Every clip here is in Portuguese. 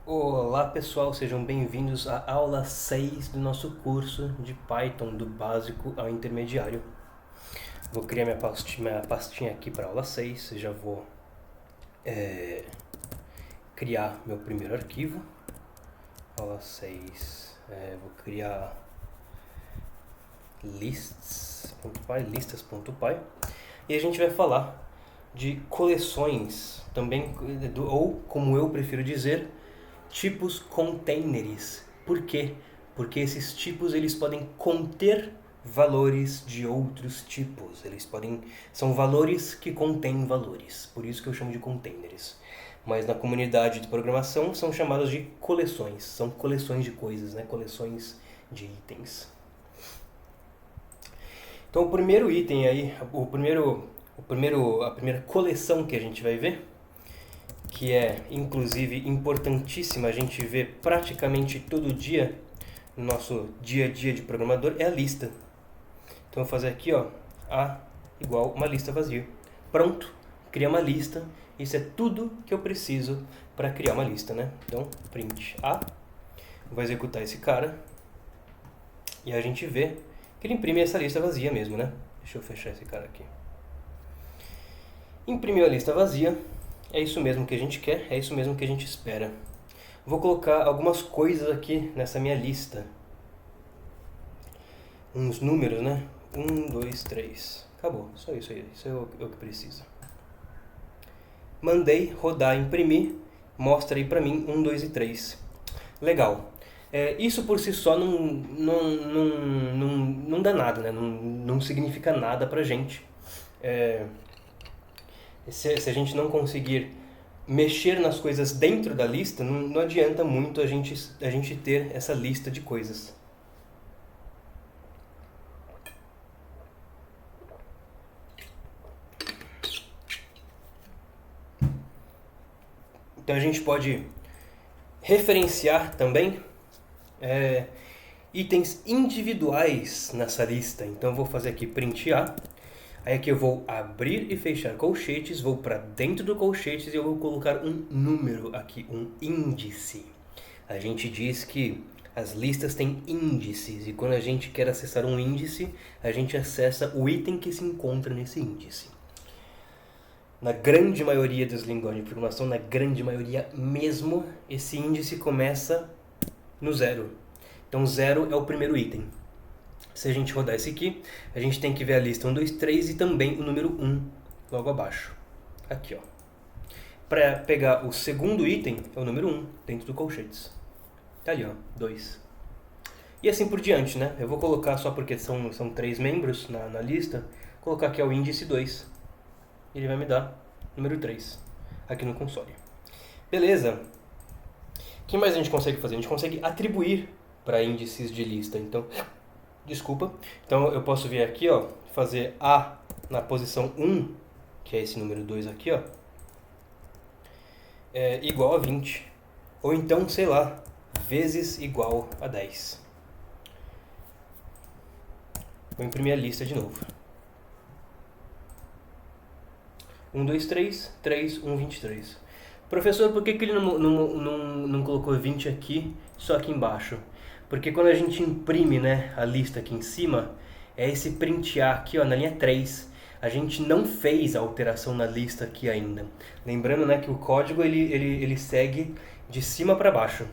Olá pessoal, sejam bem-vindos à aula 6 do nosso curso de Python, do básico ao intermediário. Vou criar minha pastinha aqui para aula 6, já vou criar meu primeiro arquivo. Aula 6, vou criar listas.py, e a gente vai falar de coleções, também, ou como eu prefiro dizer, tipos containers. Por quê? Porque esses tipos eles podem conter valores de outros tipos. São valores que contêm valores. Por isso que eu chamo de containers. Mas na comunidade de programação são chamados de coleções. São coleções de coisas, né? Coleções de itens. Então o primeiro item aí, a primeira coleção que a gente vai ver, que é inclusive importantíssima, a gente vê praticamente todo dia no nosso dia a dia de programador, é a lista. Então eu vou fazer aqui, ó, A igual uma lista vazia. Pronto, cria uma lista. Isso é tudo que eu preciso para criar uma lista, né? Então, print A, vou executar esse cara e a gente vê que ele imprime essa lista vazia mesmo, né? Deixa eu fechar esse cara aqui. Imprimiu a lista vazia. É isso mesmo que a gente quer, é isso mesmo que a gente espera. Vou colocar algumas coisas aqui nessa minha lista. Uns números, né? 1, 2, 3. Acabou, só isso aí. Isso é o que precisa. Mandei rodar, imprimir. Mostra aí pra mim 1, 2 e 3. Legal. Isso por si só não dá nada, né? Não significa nada pra gente. Se a gente não conseguir mexer nas coisas dentro da lista, não adianta muito a gente ter essa lista de coisas. Então a gente pode referenciar também itens individuais nessa lista. Então eu vou fazer aqui print A. Aí aqui eu vou abrir e fechar colchetes, vou para dentro do colchetes e eu vou colocar um número aqui, um índice. A gente diz que as listas têm índices e quando a gente quer acessar um índice, a gente acessa o item que se encontra nesse índice. Na grande maioria das linguagens de programação, na grande maioria mesmo, esse índice começa no zero. Então zero é o primeiro item. Se a gente rodar esse aqui, a gente tem que ver a lista 1, 2, 3 e também o número 1 logo abaixo. Aqui, ó. Para pegar o segundo item, é o número 1 dentro do colchetes. Tá ali, ó, 2. E assim por diante, né? Eu vou colocar só porque são 3 membros na lista, colocar aqui o índice 2. Ele vai me dar número 3 aqui no console. Beleza. O que mais a gente consegue fazer? A gente consegue atribuir para índices de lista. Então, desculpa. Então eu posso vir aqui, ó, fazer A na posição 1, que é esse número 2 aqui, ó, igual a 20. Ou então, sei lá, vezes igual a 10. Vou imprimir a lista de novo. 1, 2, 3, 3, 1, 23. Professor, por que ele não colocou 20 aqui, só aqui embaixo? Porque quando a gente imprime, né, a lista aqui em cima, é esse print A aqui, ó, na linha 3. A gente não fez a alteração na lista aqui ainda. Lembrando, né, que o código ele segue de cima para baixo.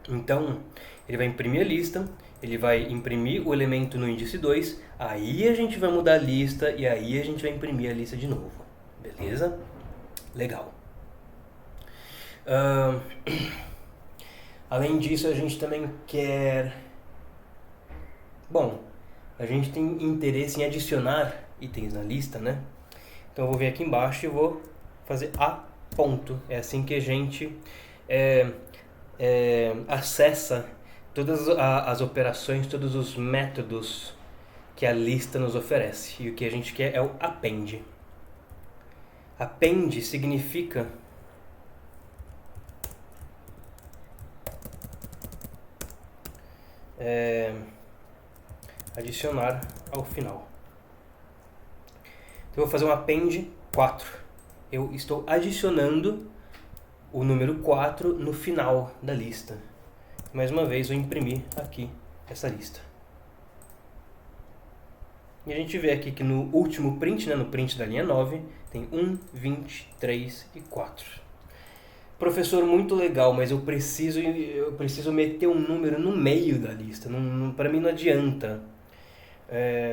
Então, ele vai imprimir a lista, ele vai imprimir o elemento no índice 2, aí a gente vai mudar a lista e aí a gente vai imprimir a lista de novo. Beleza? Legal. Além disso, a gente também quer... Bom, a gente tem interesse em adicionar itens na lista, né? Então eu vou vir aqui embaixo e vou fazer a ponto. É assim que a gente acessa todas as operações, todos os métodos que a lista nos oferece. E o que a gente quer é o append. Append significa adicionar ao final. Então eu vou fazer um append 4. Eu estou adicionando o número 4 no final da lista. Mais uma vez, vou imprimir aqui essa lista. E a gente vê aqui que no último print, né, no print da linha 9, tem 1, 20, 3 e 4. Professor, muito legal, mas eu preciso meter um número no meio da lista. Para mim não adianta.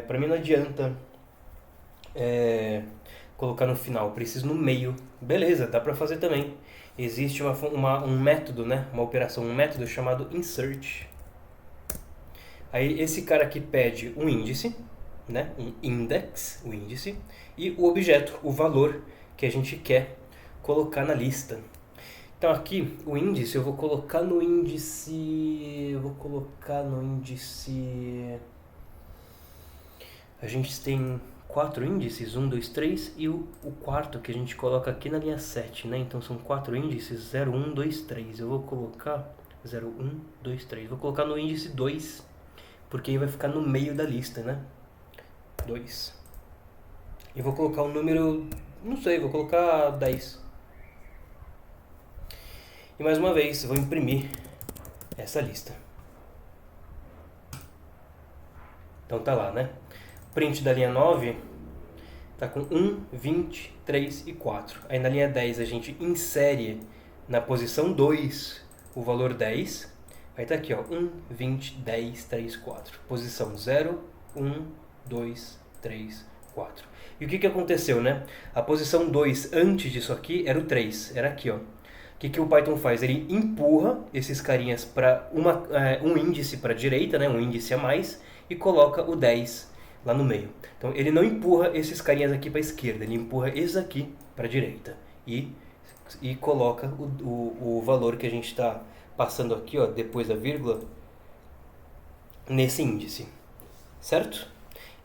Para mim não adianta colocar no final. Eu preciso no meio. Beleza, dá para fazer também. Existe um método, né, uma operação, um método chamado insert. Aí esse cara aqui pede um índice, né, um index, o índice, e o objeto, o valor que a gente quer colocar na lista. Então aqui, o índice, eu vou colocar no índice... A gente tem 4 índices, 1, 2, 3, e o quarto que a gente coloca aqui na linha 7, né? Então são 4 índices, 0, 1, 2, 3. Eu vou colocar 0, 1, 2, 3. Vou colocar no índice 2, porque aí vai ficar no meio da lista, né? 2. E vou colocar um número, não sei, vou colocar 10. E mais uma vez, vou imprimir essa lista. Então tá lá, né? Print da linha 9 tá com 1, 20, 3 e 4. Aí na linha 10 a gente insere na posição 2 o valor 10. Aí tá aqui, ó, 1, 20, 10, 3, 4. Posição 0, 1, 2, 3, 4. E o que aconteceu, né? A posição 2 antes disso aqui era o 3, era aqui, ó. O que o Python faz? Ele empurra esses carinhas para um índice para a direita, né? Um índice a mais, e coloca o 10 lá no meio. Então ele não empurra esses carinhas aqui para a esquerda, ele empurra esses aqui para a direita e coloca o valor que a gente está passando aqui, ó, depois da vírgula, nesse índice, certo?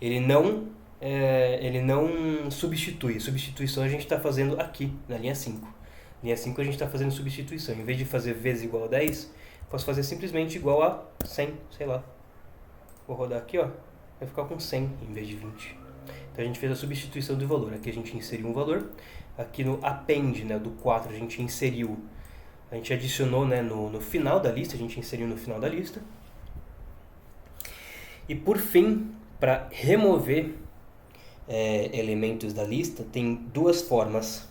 Ele não substitui. Substituição a gente está fazendo aqui na linha 5. Linha 5 a gente está fazendo substituição. Em vez de fazer vezes igual a 10, posso fazer simplesmente igual a 100, sei lá. Vou rodar aqui, ó. Vai ficar com 100 em vez de 20. Então a gente fez a substituição do valor. Aqui a gente inseriu um valor. Aqui no append, né, do 4, a gente adicionou, né, no final da lista. A gente inseriu no final da lista. E por fim, para remover elementos da lista, tem duas formas.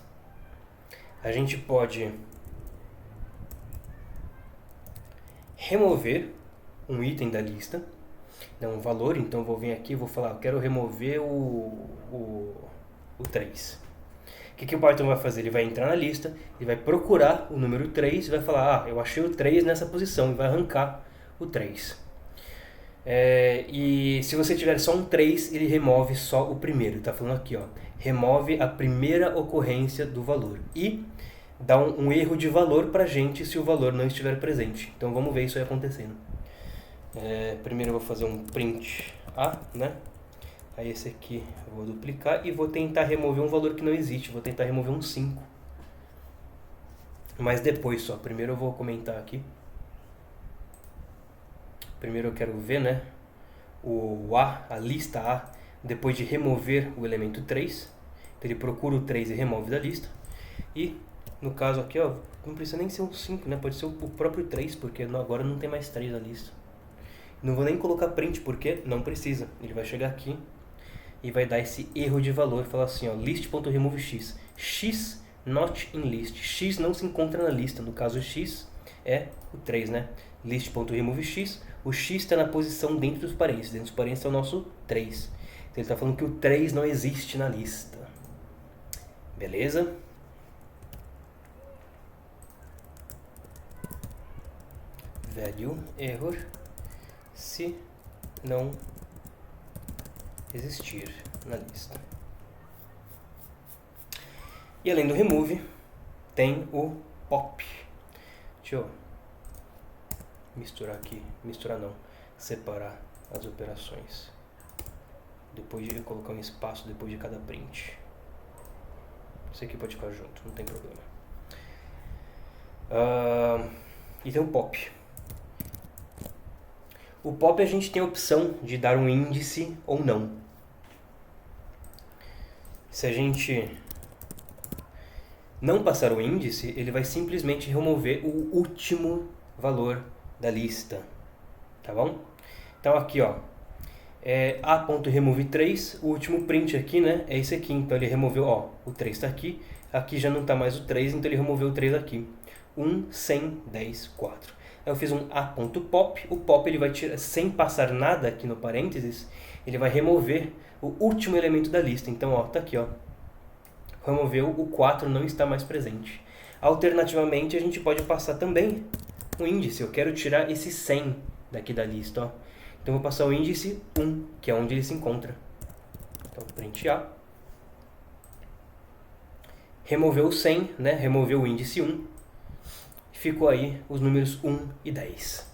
A gente pode remover um item da lista, um valor. Então eu vou vir aqui e vou falar, eu quero remover o 3. O que o Python vai fazer? Ele vai entrar na lista, ele vai procurar o número 3 e vai falar, eu achei o 3 nessa posição, e vai arrancar o 3. E se você tiver só um 3, ele remove só o primeiro. Está falando aqui, ó, remove a primeira ocorrência do valor e dá um erro de valor para a gente se o valor não estiver presente. Então vamos ver isso aí acontecendo. Primeiro eu vou fazer um print A, né? Aí esse aqui eu vou duplicar e vou tentar remover um valor que não existe. Vou tentar remover um 5. Mas depois só. Primeiro eu vou comentar aqui. Primeiro eu quero ver, né, a lista A, depois de remover o elemento 3. Então ele procura o 3 e remove da lista. E no caso aqui, ó, não precisa nem ser um 5, né? Pode ser o próprio 3, porque agora não tem mais 3 na lista. Não vou nem colocar print, porque não precisa. Ele vai chegar aqui e vai dar esse erro de valor e falar assim, ó, list.removeX. X not in list. X não se encontra na lista. No caso, X é o 3, né? List.removeX. O X está na posição dentro dos parênteses. Dentro dos parênteses é o nosso 3. Então ele está falando que o 3 não existe na lista. Beleza? Value error se não existir na lista. E além do remove, tem o pop. Deixa eu misturar aqui. Misturar não. Separar as operações. Depois de colocar um espaço depois de cada print. Isso aqui pode ficar junto, não tem problema. E tem o pop. O pop a gente tem a opção de dar um índice ou não. Se a gente não passar o índice, ele vai simplesmente remover o último valor da lista, tá bom? Então aqui, ó, a.remove3, o último print aqui, né, é esse aqui. Então ele removeu, ó, o 3 está aqui, aqui já não está mais o 3, então ele removeu o 3 aqui. 1, 100, 10, 4. Aí eu fiz um a.pop, o pop ele vai tirar, sem passar nada aqui no parênteses, ele vai remover o último elemento da lista. Então, ó, tá aqui, ó, removeu, o 4 não está mais presente. Alternativamente, a gente pode passar também o índice. Eu quero tirar esse 100 daqui da lista, ó. Então, eu vou passar o índice 1, que é onde ele se encontra. Então, print A. Removeu o 100, né? Removeu o índice 1. Ficou aí os números 1 e 10.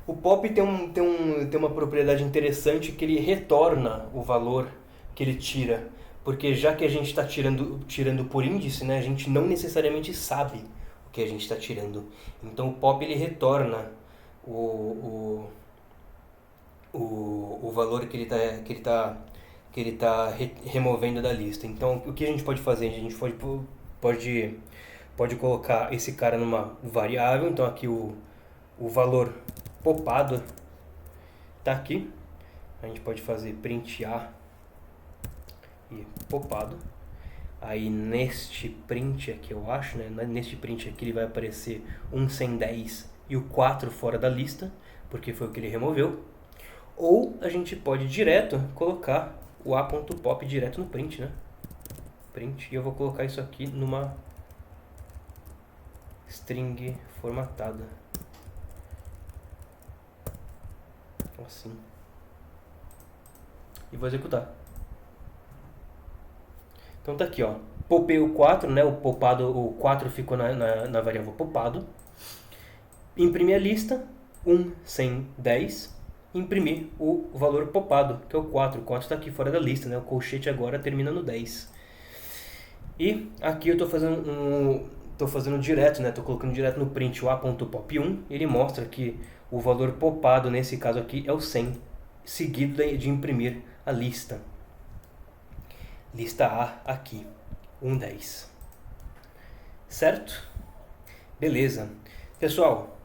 O pop tem uma propriedade interessante que ele retorna o valor que ele tira. Porque já que a gente está tirando por índice, né, a gente não necessariamente sabe o que a gente está tirando. Então o pop ele retorna o valor que ele tá removendo da lista. Então o que a gente pode fazer? A gente pode colocar esse cara numa variável. Então aqui o valor popado está aqui. A gente pode fazer print A e popado. Aí neste print aqui, eu acho, né? Neste print aqui ele vai aparecer 1, 110 e o 4 fora da lista, porque foi o que ele removeu. Ou a gente pode direto colocar o a.pop direto no print, né? Print, e eu vou colocar isso aqui numa string formatada. Assim. E vou executar. Então tá aqui, ó. Popei o 4, né? O popado, o 4 ficou na variável popado. Imprimi a lista, 1, 100, 10. Imprimir o valor popado, que é o 4. O 4 está aqui fora da lista, né? O colchete agora termina no 10. E aqui eu estou fazendo direto, né? Estou colocando direto no print o a.pop1. Ele mostra que o valor popado nesse caso aqui é o 100, seguido de imprimir a lista. Lista A aqui, 10. Certo? Beleza. Pessoal,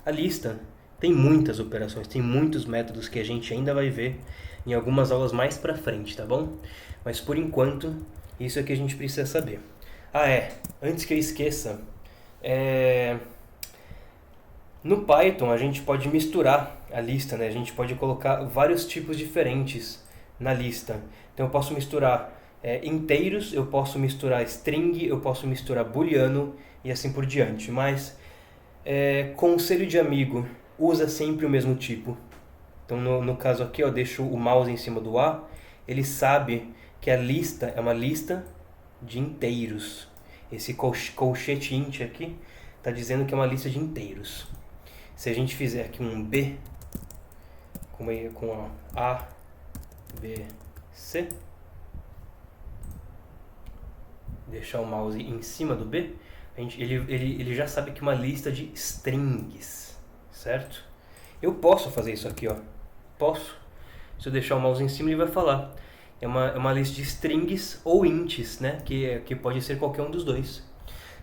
a lista tem muitas operações, tem muitos métodos que a gente ainda vai ver em algumas aulas mais pra frente, tá bom? Mas por enquanto, isso é que a gente precisa saber. Antes que eu esqueça, no Python a gente pode misturar a lista, né? A gente pode colocar vários tipos diferentes na lista. Então eu posso misturar inteiros, eu posso misturar string, eu posso misturar booleano e assim por diante. Mas conselho de amigo, usa sempre o mesmo tipo. Então no caso aqui, eu deixo o mouse em cima do A, ele sabe que a lista é uma lista de inteiros. Esse colchete int aqui está dizendo que é uma lista de inteiros. Se a gente fizer aqui um B com A, B, C, deixar o mouse em cima do B, ele já sabe que é uma lista de strings, certo? Eu posso fazer isso aqui, ó. Posso. Se eu deixar o mouse em cima, ele vai falar. É uma lista de strings ou ints, né? Que pode ser qualquer um dos dois.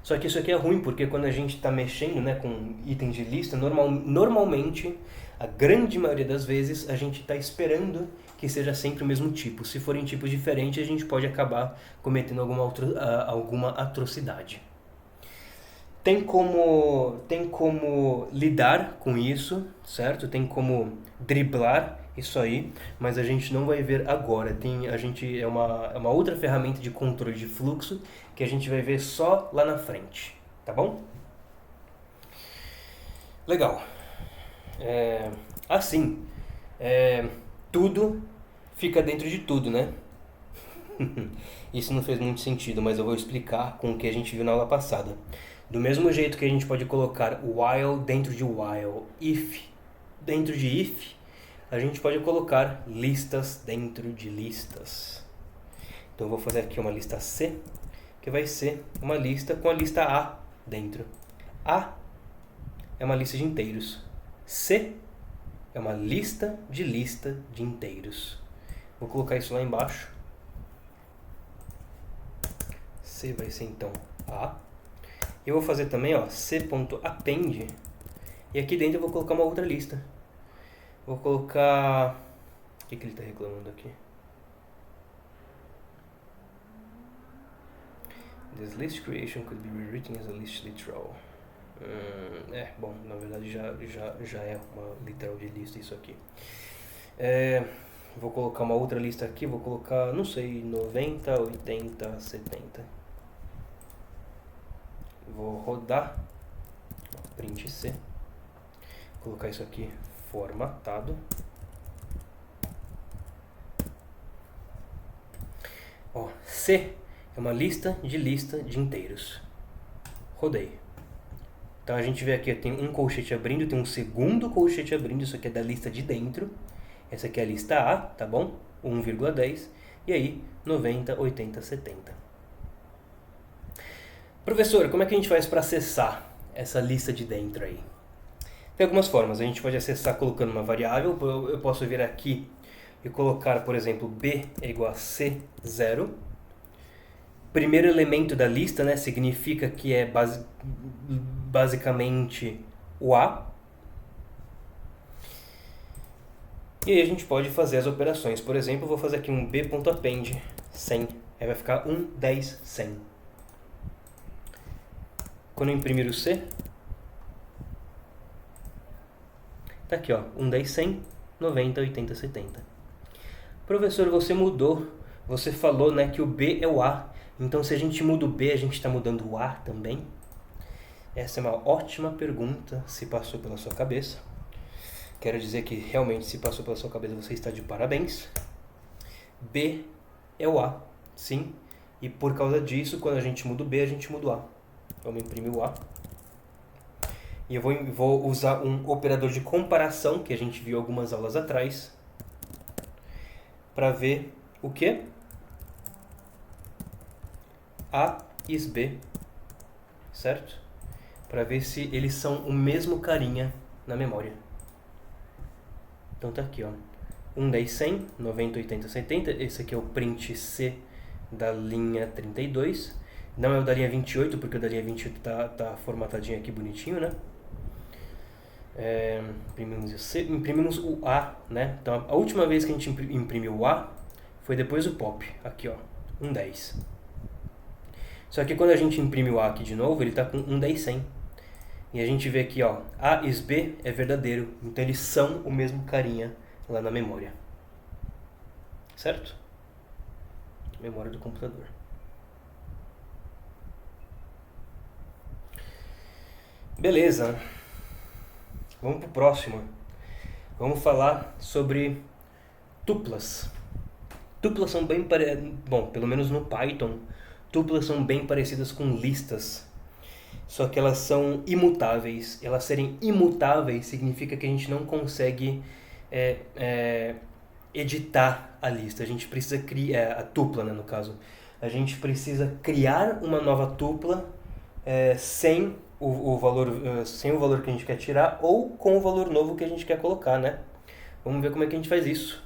Só que isso aqui é ruim, porque quando a gente está mexendo, né, com itens de lista, normalmente, a grande maioria das vezes, a gente está esperando que seja sempre o mesmo tipo. Se forem tipos diferentes, a gente pode acabar cometendo alguma atrocidade. Tem como lidar com isso, certo? Tem como driblar isso aí, mas a gente não vai ver agora. É uma outra ferramenta de controle de fluxo que a gente vai ver só lá na frente, tá bom? Legal. Tudo fica dentro de tudo, né? Isso não fez muito sentido, mas eu vou explicar com o que a gente viu na aula passada. Do mesmo jeito que a gente pode colocar while dentro de while, if dentro de if, a gente pode colocar listas dentro de listas. Então eu vou fazer aqui uma lista C, que vai ser uma lista com a lista A dentro. A é uma lista de inteiros. C é uma lista de inteiros. Vou colocar isso lá embaixo. C vai ser então A. Eu vou fazer também, ó, C.append. E aqui dentro eu vou colocar uma outra lista. Vou colocar... O que ele está reclamando aqui? This list creation could be rewritten as a list literal. Bom, na verdade já é uma literal de lista isso aqui. Vou colocar uma outra lista aqui, vou colocar, não sei, 90, 80, 70. Vou rodar, print C, colocar isso aqui formatado. Ó, C é uma lista de inteiros. Rodei. Então a gente vê aqui, tem um colchete abrindo, tem um segundo colchete abrindo, isso aqui é da lista de dentro. Essa aqui é a lista A, tá bom? 1,10. E aí, 90, 80, 70. Professor, como é que a gente faz para acessar essa lista de dentro aí? Tem algumas formas. A gente pode acessar colocando uma variável. Eu posso vir aqui e colocar, por exemplo, B é igual a C0. Primeiro elemento da lista, né, significa que é basicamente o A. E aí a gente pode fazer as operações. Por exemplo, eu vou fazer aqui um b.append 100. Aí vai ficar 1, 10, 100. Quando eu imprimir o C, tá aqui, ó, 1, 10, 100, 90, 80, 70. Professor, você mudou. Você falou, né, que o B é o A. Então, se a gente muda o B, a gente está mudando o A também? Essa é uma ótima pergunta, se passou pela sua cabeça. Quero dizer que realmente, se passou pela sua cabeça, você está de parabéns. B é o A, sim. E por causa disso, quando a gente muda o B, a gente muda o A. Vamos imprimir o A. E eu vou usar um operador de comparação, que a gente viu algumas aulas atrás, para ver o quê? A is B, certo? Para ver se eles são o mesmo carinha na memória. Então tá aqui, ó. 1, 10, 100, 90, 80, 70. Esse aqui é o print C da linha 32. Não é o da linha 28, porque o da linha 28 tá formatadinho aqui, bonitinho, né? Imprimimos o A, né? Então a última vez que a gente imprimiu o A foi depois do pop. Aqui, ó. 1, 10. Só que quando a gente imprime o A aqui de novo, ele tá com 1, 10, 100. E a gente vê aqui, ó, A is B é verdadeiro. Então eles são o mesmo carinha lá na memória. Certo? Memória do computador. Beleza. Vamos pro próximo. Vamos falar sobre tuplas. Tuplas são bem parecidas... Bom, pelo menos no Python, tuplas são bem parecidas com listas. Só que elas são imutáveis. Elas serem imutáveis significa que a gente não consegue editar a lista. A gente precisa criar a tupla, né, no caso. A gente precisa criar uma nova tupla sem o valor que a gente quer tirar ou com o valor novo que a gente quer colocar, né? Vamos ver como é que a gente faz isso.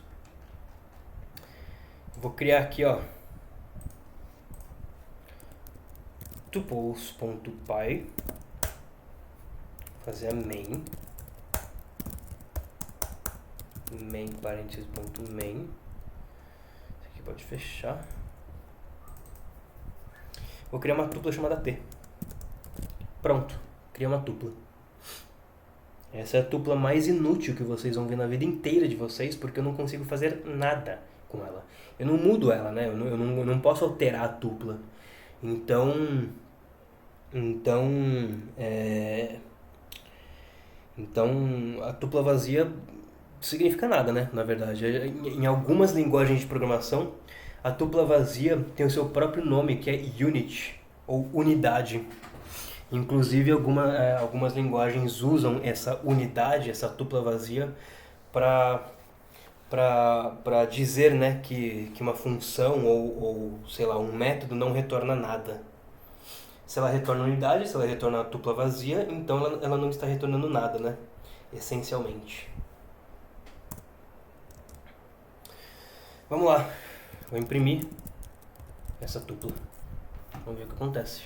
Vou criar aqui, ó, tuples.py, fazer a main parênteses.main. Isso aqui pode fechar. Vou criar uma tupla chamada T. Pronto, criei uma tupla. Essa é a tupla mais inútil que vocês vão ver na vida inteira de vocês, porque eu não consigo fazer nada com ela. Eu não mudo ela, né? Eu não posso alterar a tupla. Então a tupla vazia significa nada, né? Na verdade, em algumas linguagens de programação, a tupla vazia tem o seu próprio nome, que é unit, ou unidade. Inclusive, algumas linguagens usam essa unidade, essa tupla vazia, para dizer, né, que uma função ou, sei lá, um método não retorna nada. Se ela retorna unidade, se ela retorna a tupla vazia, então ela não está retornando nada, né? Essencialmente. Vamos lá. Vou imprimir essa tupla. Vamos ver o que acontece.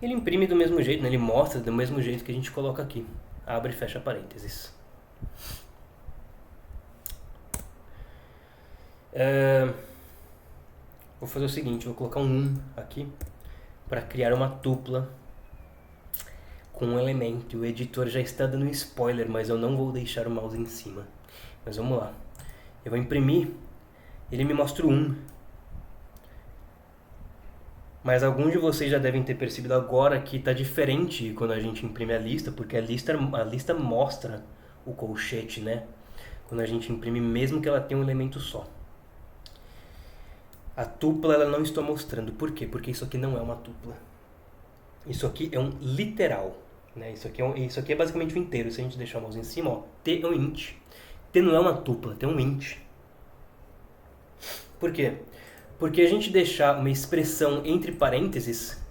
Ele imprime do mesmo jeito, né? Ele mostra do mesmo jeito que a gente coloca aqui. Abre e fecha parênteses. Vou fazer o seguinte, vou colocar um aqui para criar uma tupla com um elemento. O editor já está dando um spoiler, mas eu não vou deixar o mouse em cima. Mas vamos lá. Eu vou imprimir, ele me mostra o 1. Mas alguns de vocês já devem ter percebido agora que está diferente quando a gente imprime a lista, porque a lista mostra o colchete, né? Quando a gente imprime, mesmo que ela tenha um elemento só. A tupla ela não estou mostrando. Por quê? Porque isso aqui não é uma tupla. Isso aqui é um literal. Né? Isso aqui é basicamente um inteiro. Se a gente deixar o mouse em cima, ó, T é um int. T não é uma tupla, T é um int. Por quê? Porque a gente deixar uma expressão entre parênteses,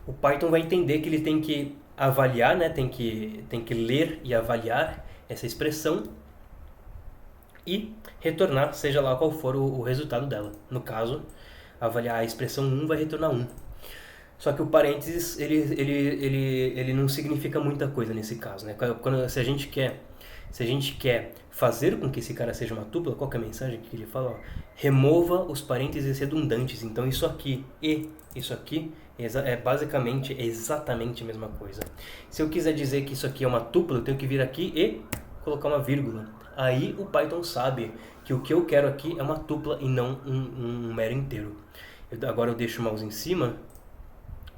o Python vai entender que ele tem que avaliar, né? tem que ler e avaliar essa expressão e retornar, seja lá qual for o resultado dela. No caso, avaliar a expressão 1 vai retornar 1. Só que o parênteses, ele não significa muita coisa nesse caso, né? Se a gente quer fazer com que esse cara seja uma tupla, qual que é a mensagem que ele fala? Ó, remova os parênteses redundantes. Então isso aqui e isso aqui é basicamente exatamente a mesma coisa. Se eu quiser dizer que isso aqui é uma tupla, eu tenho que vir aqui e colocar uma vírgula. Aí o Python sabe que o que eu quero aqui é uma tupla e não um mero inteiro. Agora eu deixo o mouse em cima.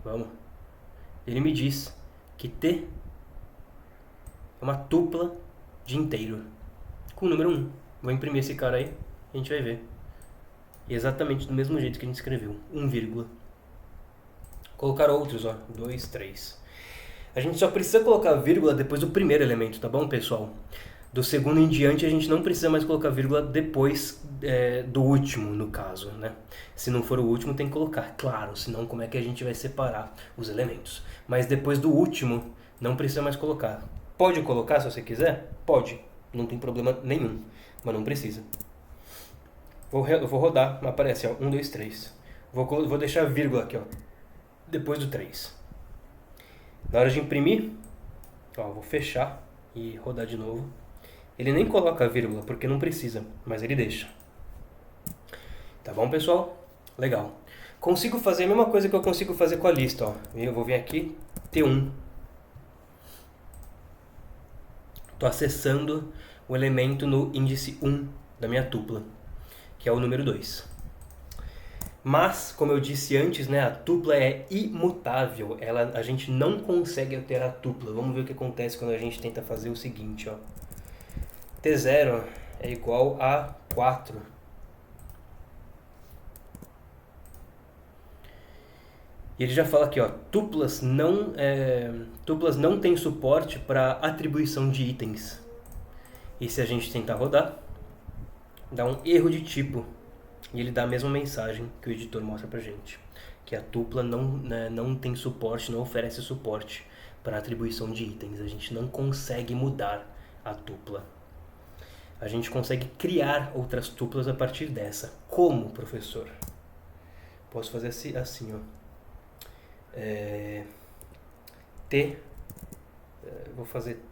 Vamos. Ele me diz que T é uma tupla de inteiro com o número 1. Vou imprimir esse cara aí e a gente vai ver. Exatamente do mesmo jeito que a gente escreveu. 1, vírgula. Colocar outros, ó. 2, 3. A gente só precisa colocar vírgula depois do primeiro elemento, tá bom, pessoal? Do segundo em diante a gente não precisa mais colocar vírgula depois do último, no caso, né? Se não for o último tem que colocar, claro, senão como é que a gente vai separar os elementos? Mas depois do último não precisa mais colocar. Pode colocar se você quiser? Pode, não tem problema nenhum, mas não precisa. Vou rodar, aparece, ó, 1, 2, 3. Vou deixar vírgula aqui, ó, depois do 3. Na hora de imprimir, ó, vou fechar e rodar de novo. Ele nem coloca a vírgula, porque não precisa, mas ele deixa. Tá bom, pessoal? Legal. Consigo fazer a mesma coisa que eu consigo fazer com a lista, ó. Eu vou vir aqui, T1. Estou acessando o elemento no índice 1 da minha tupla, que é o número 2. Mas, como eu disse antes, né, a tupla é imutável. A gente não consegue alterar a tupla. Vamos ver o que acontece quando a gente tenta fazer o seguinte, ó. T0 é igual a 4. E ele já fala aqui, ó, tuplas não têm suporte para atribuição de itens. E se a gente tentar rodar, dá um erro de tipo. E ele dá a mesma mensagem que o editor mostra pra gente. Que a tupla não tem suporte, não oferece suporte para atribuição de itens. A gente não consegue mudar a tupla. A gente consegue criar outras tuplas a partir dessa. Como, professor? Posso fazer assim, ó. T.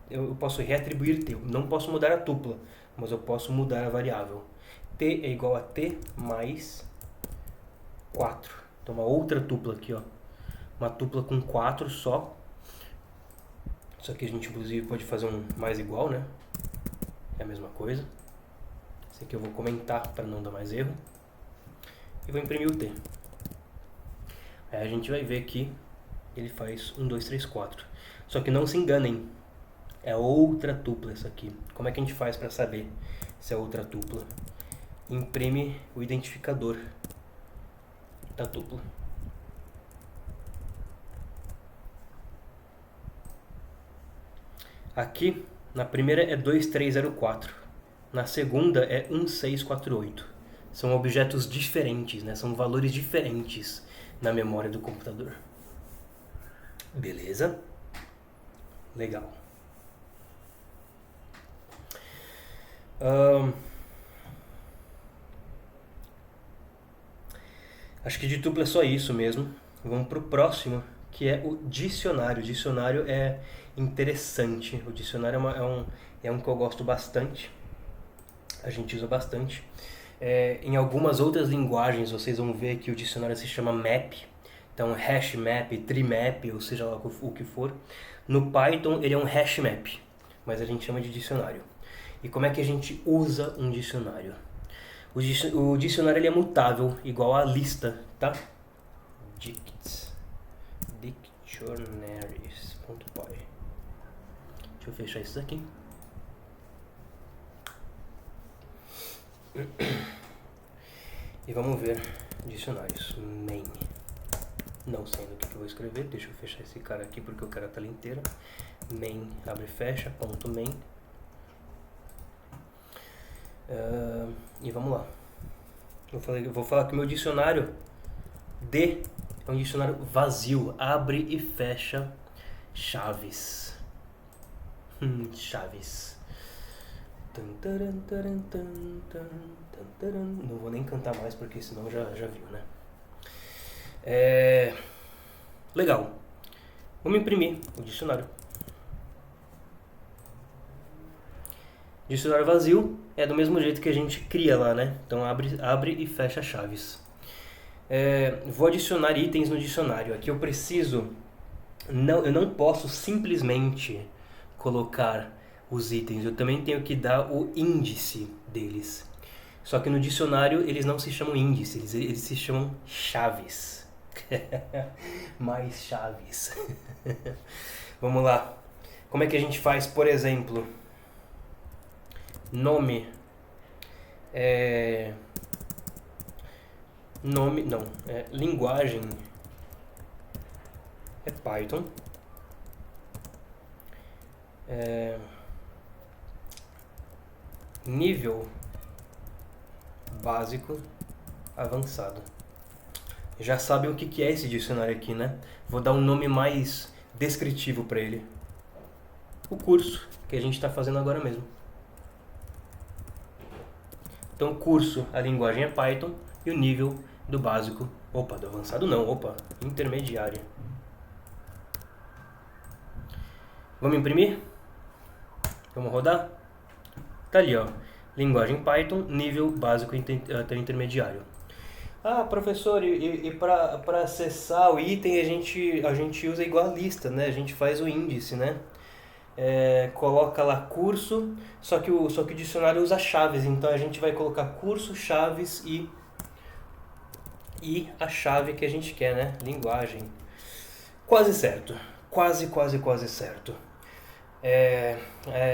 Eu posso reatribuir T. Eu não posso mudar a tupla, mas eu posso mudar a variável. T é igual a T mais 4. Então, uma outra tupla aqui, ó. Uma tupla com 4 só. Isso aqui a gente, inclusive, pode fazer um mais igual, né? É a mesma coisa. Esse aqui eu vou comentar para não dar mais erro. E vou imprimir o T. Aí a gente vai ver que ele faz 1, 2, 3, 4. Só que não se enganem. É outra tupla essa aqui. Como é que a gente faz para saber se é outra tupla? Imprime o identificador da tupla. Aqui, na primeira é 2304. Na segunda é 1648. São objetos diferentes, né? São valores diferentes na memória do computador. Beleza? Legal. Acho que de tupla é só isso mesmo. Vamos pro próximo, que é o dicionário. O dicionário é interessante. O dicionário é um que eu gosto bastante. A gente usa bastante. Em algumas outras linguagens vocês vão ver que o dicionário se chama map. Então hash map, tree map, ou seja lá o que for. No Python ele é um hash map, mas a gente chama de dicionário. E como é que a gente usa um dicionário? O dicionário ele é mutável, igual a lista, tá? Dictionaries.py. Deixa eu fechar isso aqui. E vamos ver dicionários. Main. Não sei do que eu vou escrever. Deixa eu fechar esse cara aqui porque eu quero a tela inteira. Main, abre e fecha, ponto main. E vamos lá. Eu vou falar que o meu dicionário D é um dicionário vazio. Abre e fecha chaves. Chaves. Não vou nem cantar mais porque senão já viu, né? Legal. Vamos imprimir o dicionário. Dicionário vazio é do mesmo jeito que a gente cria lá, né? Então abre e fecha chaves. Vou adicionar itens no dicionário. Aqui eu não posso simplesmente colocar os itens. Eu também tenho que dar o índice deles. Só que no dicionário eles não se chamam índices, eles se chamam chaves. Mais chaves. Vamos lá. Como é que a gente faz, por exemplo, nome? Linguagem é Python. Nível básico, avançado. Já sabem o que é esse dicionário aqui, né? Vou dar um nome mais descritivo para ele. O curso que a gente está fazendo agora mesmo. Então, curso, a linguagem é Python e o nível do básico, do avançado não, intermediário. Vamos imprimir? Vamos rodar? Tá ali, ó. Linguagem Python, nível básico até intermediário. Ah, professor, e para acessar o item a gente usa igual a lista, né? A gente faz o índice, né? Coloca lá curso, só que o dicionário usa chaves, então a gente vai colocar curso, chaves e a chave que a gente quer, né? Linguagem. Quase certo. Quase certo.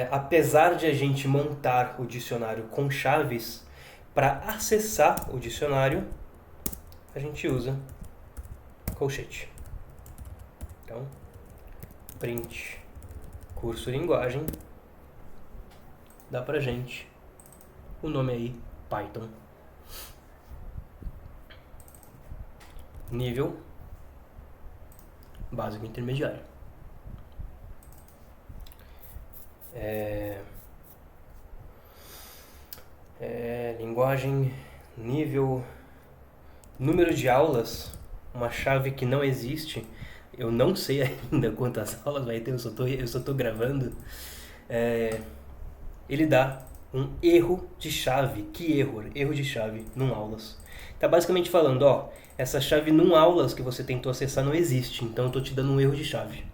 Apesar de a gente montar o dicionário com chaves, para acessar o dicionário, a gente usa colchete. Então, print curso linguagem, dá pra gente o nome aí, Python. Nível básico intermediário. Linguagem, nível, número de aulas, uma chave que não existe. Eu não sei ainda quantas aulas vai ter, eu só tô gravando. Ele dá um erro de chave. Que erro? Erro de chave, num aulas. Tá basicamente falando, ó, essa chave num aulas que você tentou acessar não existe, então eu tô te dando um erro de chave.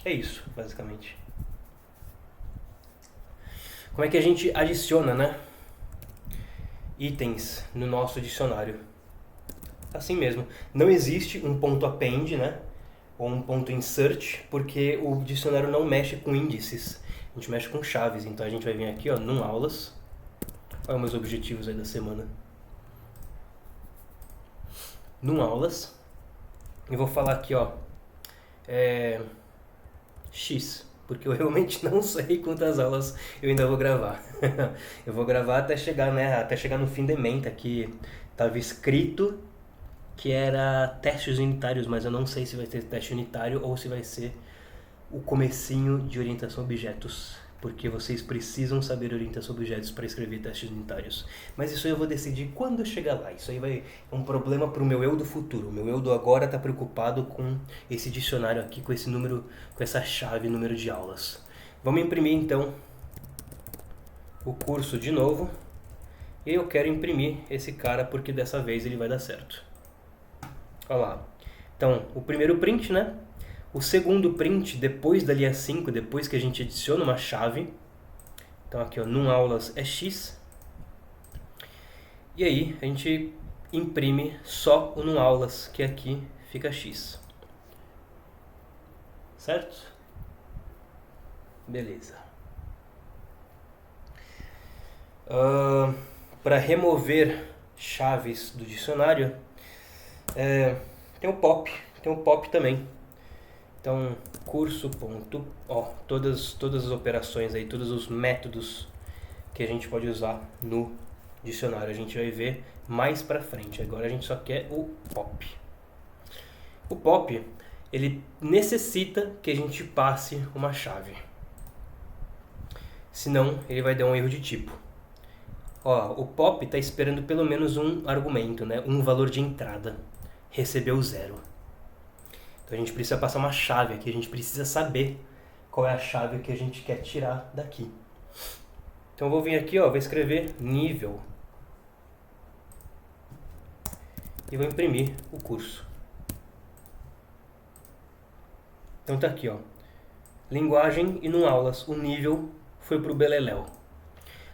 É isso, basicamente. Como é que a gente adiciona, né? Itens no nosso dicionário. Assim mesmo. Não existe um ponto append, né? Ou um ponto insert, porque o dicionário não mexe com índices. A gente mexe com chaves. Então a gente vai vir aqui, ó, num aulas. Olha os meus objetivos aí da semana. Num aulas. E vou falar aqui, ó. X. Porque eu realmente não sei quantas aulas eu ainda vou gravar. Eu vou gravar até chegar, né? Até chegar no fim da ementa, que estava escrito que era testes unitários, mas eu não sei se vai ser teste unitário ou se vai ser o comecinho de orientação a objetos. porque vocês precisam saber orientação a objetos para escrever testes unitários. Mas isso aí eu vou decidir quando eu chegar lá. Isso aí vai um problema para o meu eu do futuro. O meu eu do agora está preocupado com esse dicionário aqui, com esse número, com essa chave, número de aulas. Vamos imprimir então o curso de novo. E eu quero imprimir esse cara porque dessa vez ele vai dar certo. Olha lá. Então, o primeiro print, né? O segundo print, depois da linha 5, depois que a gente adiciona uma chave. Então aqui, ó, num aulas é X. E aí, a gente imprime só o num aulas, que aqui fica X. Certo? Beleza. Para remover chaves do dicionário, tem o pop. Tem o pop também. Então, curso. Todas as operações aí, todos os métodos que a gente pode usar no dicionário, a gente vai ver mais pra frente. Agora a gente só quer o pop. O pop, ele necessita que a gente passe uma chave. Senão, ele vai dar um erro de tipo. O pop está esperando pelo menos um argumento, né? Um valor de entrada. Recebeu 0. Então a gente precisa passar uma chave aqui, a gente precisa saber qual é a chave que a gente quer tirar daqui. Então eu vou vir aqui, vou escrever nível. E vou imprimir o curso. Então tá aqui, linguagem e no aulas, o nível foi pro beleléu.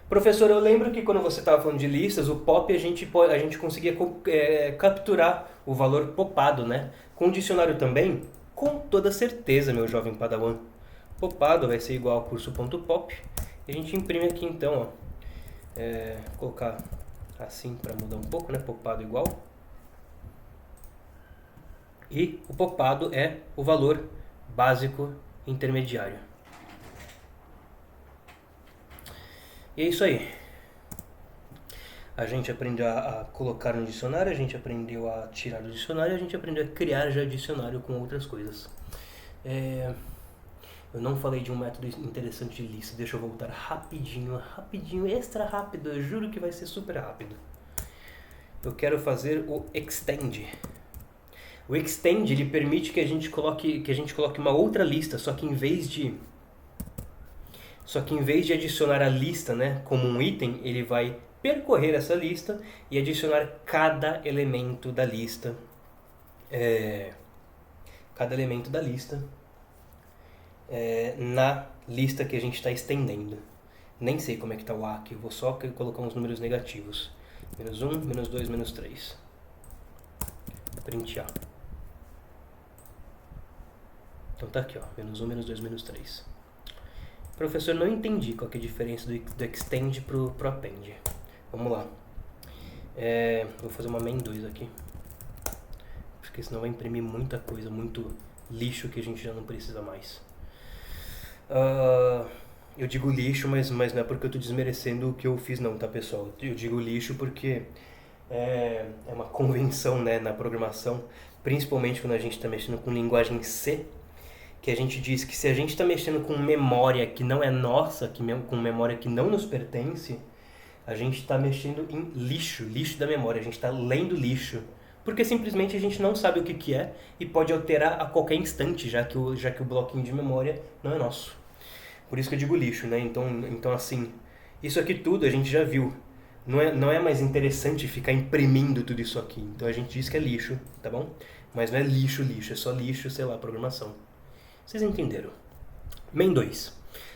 Professor, eu lembro que quando você estava falando de listas, o pop a gente conseguia capturar o valor popado, né? Com o dicionário também? Com toda certeza, meu jovem padawan. Popado vai ser igual ao curso.pop. E a gente imprime aqui então, vou colocar assim para mudar um pouco, né? Popado igual. E o popado é o valor básico intermediário. E é isso aí. A gente aprendeu a colocar no dicionário, a gente aprendeu a tirar do dicionário, a gente aprendeu a criar já dicionário com outras coisas. Eu não falei de um método interessante de lista, deixa eu voltar rapidinho, extra rápido, eu juro que vai ser super rápido. Eu quero fazer o extend. O extend, ele permite que a gente coloque uma outra lista, só que em vez de adicionar a lista, né, como um item, ele vai percorrer essa lista e adicionar cada elemento da lista. Na lista que a gente está estendendo. Nem sei como é que está o A aqui, eu vou só colocar uns números negativos. -1, -2, -3. Printar. Então tá aqui, -1, -2, -3. Professor, não entendi qual que é a diferença do extend pro append. Vamos lá. Vou fazer uma main 2 aqui. Porque senão vai imprimir muita coisa, muito lixo que a gente já não precisa mais. Eu digo lixo, mas não é porque eu estou desmerecendo o que eu fiz não, tá pessoal? Eu digo lixo porque é uma convenção, né, na programação, principalmente quando a gente está mexendo com linguagem C, que a gente diz que se a gente está mexendo com memória que não é nossa, com memória que não nos pertence, a gente está mexendo em lixo da memória, a gente está lendo lixo. Porque simplesmente a gente não sabe o que é e pode alterar a qualquer instante, já que o bloquinho de memória não é nosso. Por isso que eu digo lixo, né? Então assim, isso aqui tudo a gente já viu. Não é mais interessante ficar imprimindo tudo isso aqui. Então a gente diz que é lixo, tá bom? Mas não é lixo, é só lixo, sei lá, programação. Vocês entenderam? Main 2.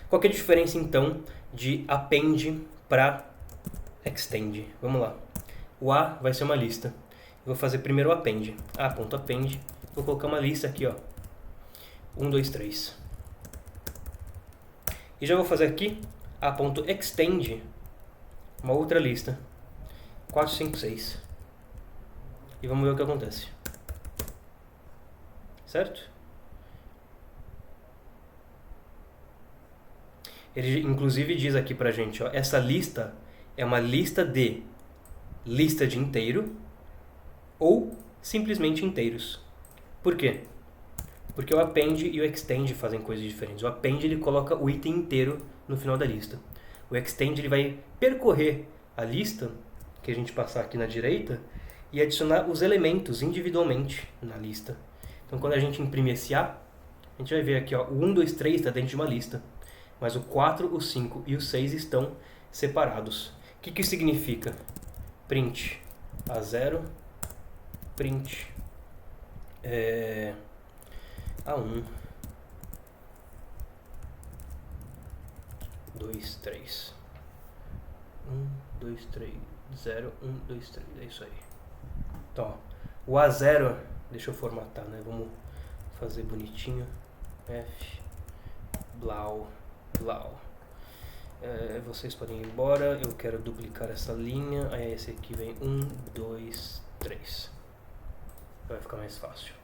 Qual que é a diferença então de append para extend? Vamos lá. O A vai ser uma lista. Eu vou fazer primeiro o append. A.append. Vou colocar uma lista aqui, 1, 2, 3. E já vou fazer aqui A.extend, uma outra lista. 4, 5, 6. E vamos ver o que acontece. Certo? Ele inclusive diz aqui pra gente, essa lista é uma lista de inteiro ou simplesmente inteiros. Por quê? Porque o append e o extend fazem coisas diferentes. O append ele coloca o item inteiro no final da lista. O extend ele vai percorrer a lista, que a gente passar aqui na direita, e adicionar os elementos individualmente na lista. Então quando a gente imprimir esse A, a gente vai ver aqui, ó, o 1, 2, 3 está dentro de uma lista, mas o 4, o 5 e o 6 estão separados. O que isso significa? Print A0, print A1, 2, 3. 1, 2, 3, 0, 1, 2, 3. É isso aí. Então, ó, o A0, deixa eu formatar, né? Vamos fazer bonitinho. F, blau, blau. Vocês podem ir embora. Eu quero duplicar essa linha. Aí esse aqui vem 1, 2, 3. Vai ficar mais fácil.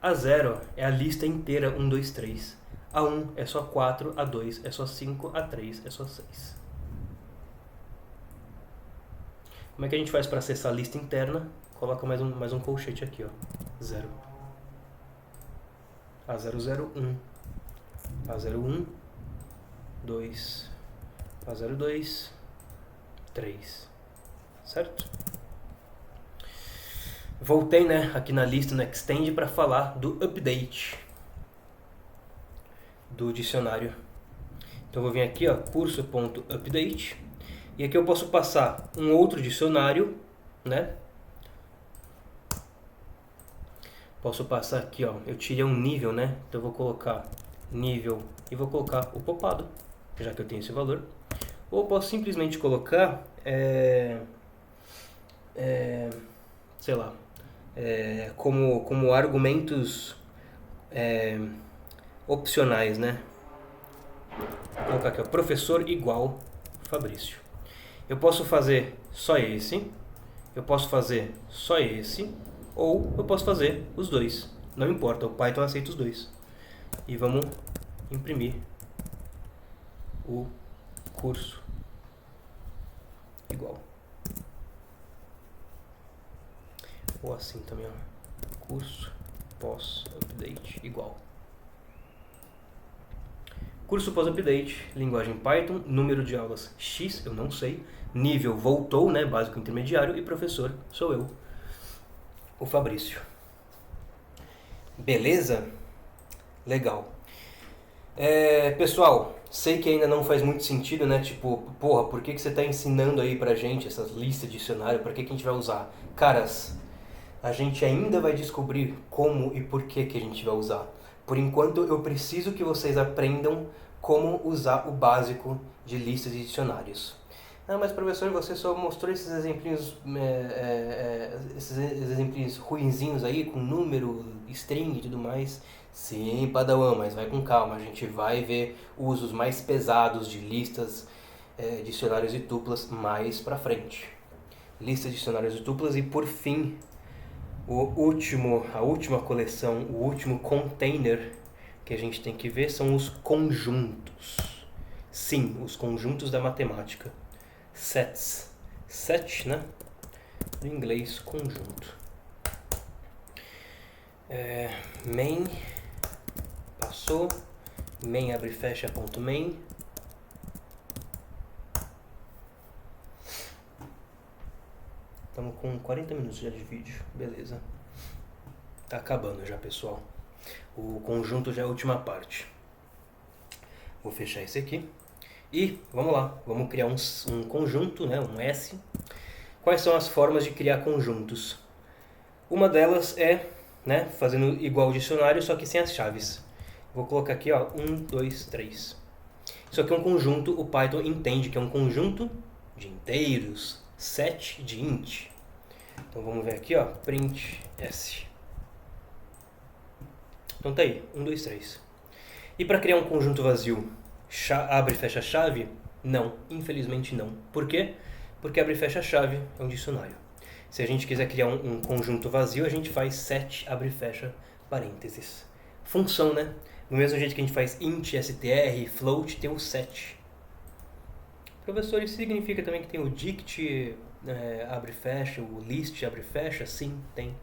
A0 é a lista inteira 1, 2, 3. A1 é só 4, A2 é só 5, A3 é só 6. Como é que a gente faz para acessar a lista interna? Coloca mais um colchete aqui, ó. 0. A001. A01. 2. A02. 3. Certo? Voltei, né, aqui na lista no Extend para falar do update do dicionário. Então eu vou vir aqui, ó, curso.update, e aqui eu posso passar um outro dicionário, né? Posso passar aqui, ó, eu tirei um nível, né? Então eu vou colocar nível e vou colocar o popado, já que eu tenho esse valor. Ou posso simplesmente colocar, sei lá, como argumentos opcionais, né? Vou colocar aqui, ó, professor igual Fabrício. Eu posso fazer só esse, eu posso fazer só esse, ou eu posso fazer os dois. Não importa, o Python aceita os dois. E vamos imprimir o curso igual. Ou assim também, ó. Curso pós-update igual. Curso pós-update, linguagem Python, número de aulas X, eu não sei. Nível voltou, né, básico intermediário, e professor sou eu, o Fabrício. Beleza? Legal. Pessoal, sei que ainda não faz muito sentido, né? Tipo, porra, por que você está ensinando aí pra gente essas listas de dicionário? Pra que a gente vai usar? Caras, a gente ainda vai descobrir como e por que a gente vai usar. Por enquanto, eu preciso que vocês aprendam como usar o básico de listas e dicionários. Ah, mas professor, você só mostrou esses exemplinhos ruinzinhos aí, com número, string e tudo mais. Sim, Padawan, mas vai com calma, a gente vai ver usos mais pesados de listas, dicionários e tuplas mais pra frente. Listas, dicionários e tuplas, e por fim, a última coleção, o último container que a gente tem que ver são os conjuntos. Sim, os conjuntos da matemática. Sets. Set, né? Do inglês, conjunto. Main. Passou. Main abre e fecha ponto main. Estamos com 40 minutos já de vídeo. Beleza. Tá acabando já, pessoal. O conjunto já é a última parte. Vou fechar esse aqui. E vamos lá, vamos criar um conjunto, né, um S. Quais são as formas de criar conjuntos? Uma delas é, né, fazendo igual ao dicionário, só que sem as chaves. Vou colocar aqui, ó, 1, 2, 3. Isso aqui é um conjunto, o Python entende que é um conjunto de inteiros, set de int. Então vamos ver aqui, ó, print S. Então tá aí, 1, 2, 3. E para criar um conjunto vazio, abre e fecha chave? Não, infelizmente não. Por quê? Porque abre e fecha chave é um dicionário. Se a gente quiser criar um conjunto vazio, a gente faz set, abre e fecha, parênteses. Função, né? Do mesmo jeito que a gente faz int, str, float, tem o set. Professor, isso significa também que tem o dict, abre e fecha, o list, abre e fecha? Sim, tem.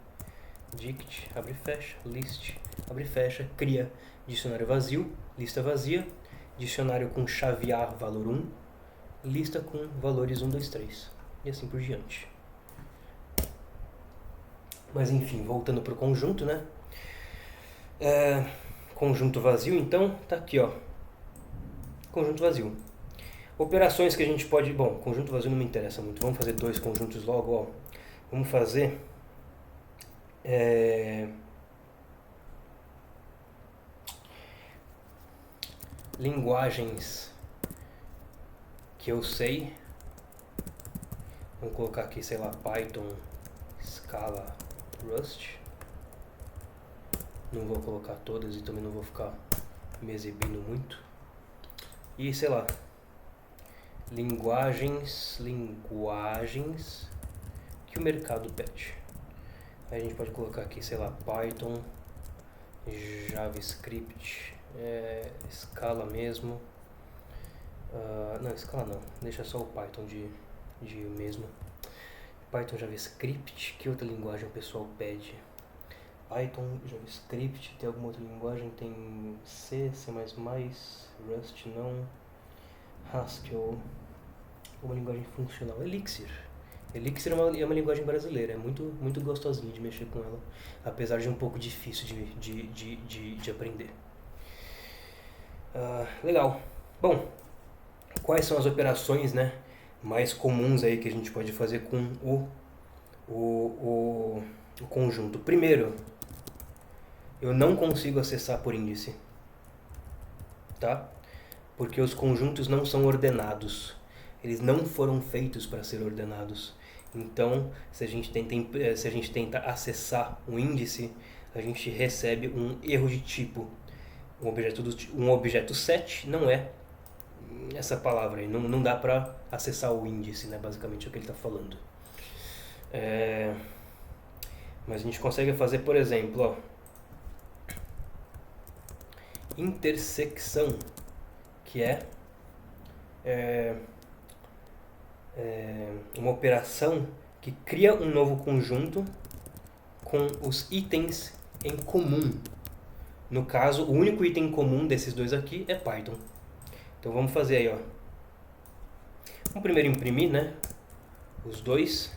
dict, abre e fecha, list, abre e fecha, cria dicionário vazio, lista vazia, dicionário com chavear valor 1, lista com valores 1, 2, 3 e assim por diante. Mas enfim, voltando para o conjunto, né? Conjunto vazio, então, tá aqui, ó. Conjunto vazio. Operações que a gente pode... Bom, conjunto vazio não me interessa muito. Vamos fazer dois conjuntos logo, ó. Vamos fazer... linguagens que eu sei. Vamos colocar aqui, sei lá, Python, Scala, Rust. Não vou colocar todas e também não vou ficar me exibindo muito. E sei lá, linguagens que o mercado pede. Aí a gente pode colocar aqui, sei lá, Python, JavaScript, Scala mesmo. Não, Scala não, deixa só o Python de mesmo. Python, JavaScript, que outra linguagem o pessoal pede? Python, JavaScript, tem alguma outra linguagem? Tem C, C++, Rust não, Haskell, uma linguagem funcional, Elixir. Elixir é uma linguagem brasileira, é muito, muito gostosinho de mexer com ela, apesar de um pouco difícil de aprender. Legal. Bom, quais são as operações, né, mais comuns aí que a gente pode fazer com o conjunto? Primeiro, eu não consigo acessar por índice, tá? Porque os conjuntos não são ordenados. Eles não foram feitos para ser ordenados. Então, se a gente tenta acessar um índice, a gente recebe um erro de tipo. Um objeto set não é essa palavra aí. Não dá para acessar o índice, né? Basicamente é o que ele está falando. Mas a gente consegue fazer, por exemplo, ó, intersecção, que é uma operação que cria um novo conjunto com os itens em comum. No caso, o único item em comum desses dois aqui é Python. Então vamos fazer aí, ó. Vamos primeiro imprimir, né? Os dois.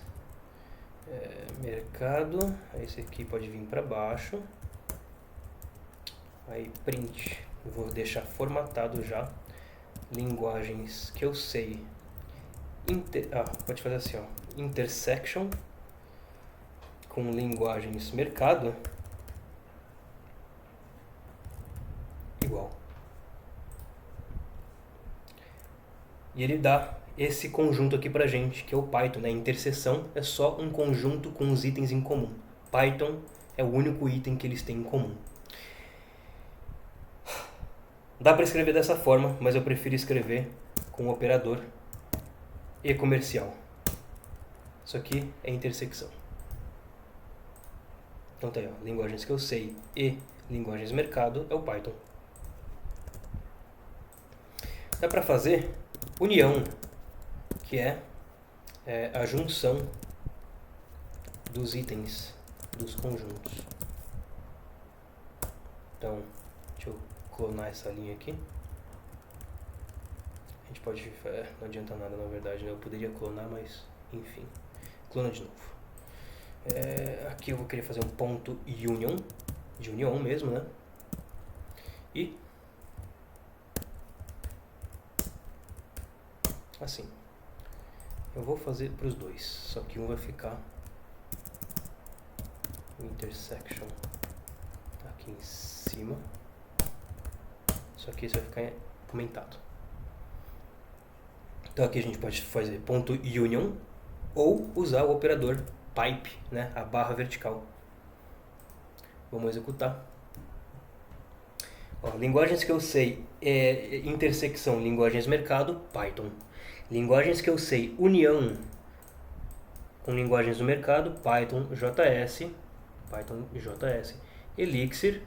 Mercado. Esse aqui pode vir para baixo. Aí print. Eu vou deixar formatado já. Linguagens que eu sei. Pode fazer assim, ó. Intersection com linguagens mercado igual. E ele dá esse conjunto aqui pra gente, que é o Python, né? Interseção é só um conjunto com os itens em comum. Python é o único item que eles têm em comum. Dá para escrever dessa forma, mas eu prefiro escrever com o operador e comercial. Isso aqui é intersecção. Então tá aí, ó, linguagens que eu sei e linguagens mercado é o Python. Dá para fazer união, que é a junção dos itens dos conjuntos. Então, deixa eu clonar essa linha aqui. A gente pode... não adianta nada, na verdade, né? Eu poderia clonar, mas enfim. Clona de novo. Aqui eu vou querer fazer um ponto union, de união mesmo, né? E assim. Eu vou fazer para os dois, só que um vai ficar o intersection aqui em cima. Só que isso vai ficar comentado. Então aqui a gente pode fazer ponto union ou usar o operador pipe, né, a barra vertical. Vamos executar. Ó, linguagens que eu sei, intersecção, linguagens mercado, Python. Linguagens que eu sei, união com linguagens do mercado, Python JS, Elixir,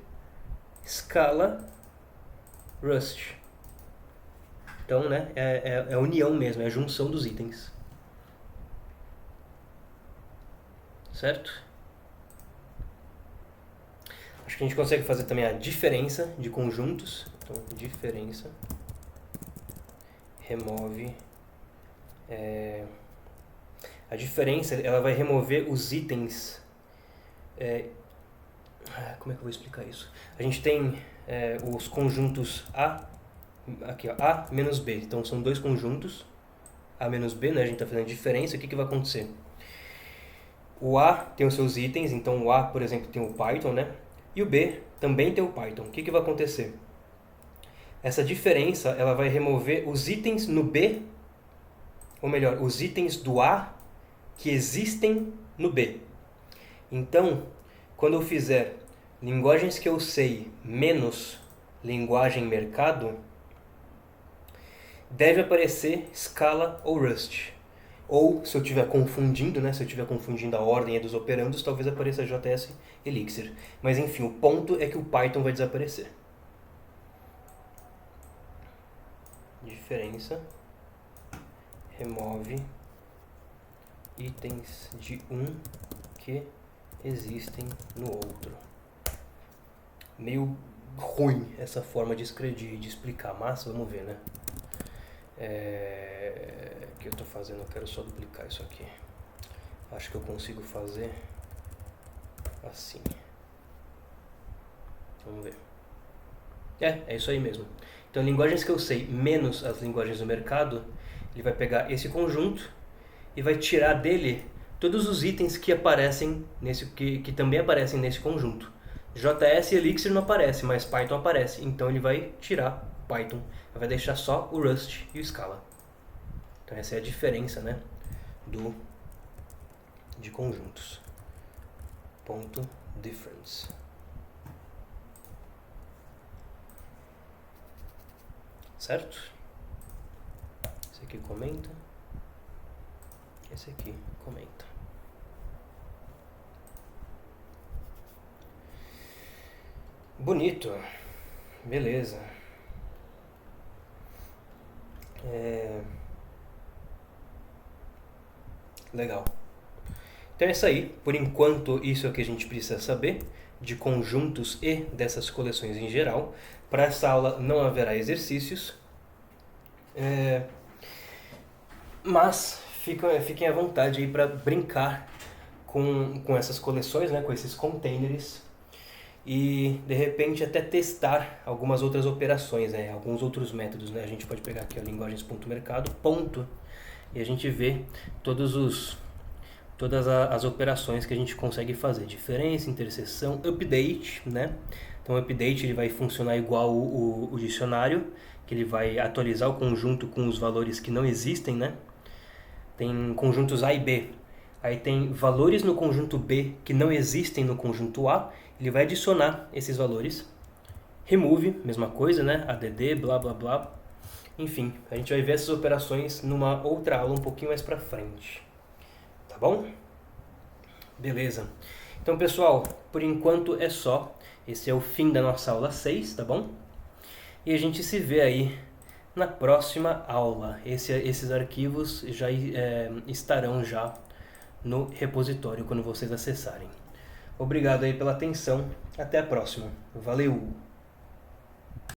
Scala, Rust. Então, né, é a união mesmo, é a junção dos itens. Certo? Acho que a gente consegue fazer também a diferença de conjuntos. Então, diferença remove... a diferença, ela vai remover os itens... como é que eu vou explicar isso? A gente tem os conjuntos A, aqui ó, A menos B. Então são dois conjuntos, A menos B, né? A gente está fazendo a diferença. O que vai acontecer? O A tem os seus itens, então o A, por exemplo, tem o Python, né? E o B também tem o Python. O que vai acontecer? Essa diferença, ela vai remover os itens no B, ou melhor, os itens do A que existem no B. Então, quando eu fizer linguagens que eu sei menos linguagem mercado, deve aparecer Scala ou Rust. Ou, se eu estiver confundindo, né, se eu estiver confundindo a ordem dos operandos, talvez apareça JS Elixir. Mas enfim, o ponto é que o Python vai desaparecer. Diferença remove itens de um que existem no outro. Meio ruim essa forma de escrever, de explicar, mas vamos ver, né? O que eu estou fazendo? Eu quero só duplicar isso aqui. Acho que eu consigo fazer assim. Vamos ver. É isso aí mesmo. Então, linguagens que eu sei menos as linguagens do mercado, ele vai pegar esse conjunto e vai tirar dele todos os itens que aparecem que também aparecem nesse conjunto. JS e Elixir não aparece, mas Python aparece. Então ele vai tirar o Python, vai deixar só o Rust e o Scala. Então essa é a diferença, né, de conjuntos. Ponto difference. Certo? Esse aqui comenta. Esse aqui comenta. Bonito. Beleza. Legal. Então é isso aí. Por enquanto, isso é o que a gente precisa saber de conjuntos e dessas coleções em geral. Para essa aula não haverá exercícios. Mas fiquem à vontade aí para brincar com essas coleções, né, com esses containers. E de repente até testar algumas outras operações, né, alguns outros métodos, né? A gente pode pegar aqui o linguagens.mercado, ponto, e a gente vê todas as operações que a gente consegue fazer. Diferença, interseção, update, né? Então o update ele vai funcionar igual o dicionário, que ele vai atualizar o conjunto com os valores que não existem, né? Tem conjuntos A e B. Aí tem valores no conjunto B que não existem no conjunto A. Ele vai adicionar esses valores. Remove, mesma coisa, né? ADD, blá, blá, blá. Enfim, a gente vai ver essas operações numa outra aula um pouquinho mais pra frente. Tá bom? Beleza. Então, pessoal, por enquanto é só. Esse é o fim da nossa aula 6, tá bom? E a gente se vê aí na próxima aula. Esses arquivos já estarão já no repositório quando vocês acessarem. Obrigado aí pela atenção. Até a próxima. Valeu!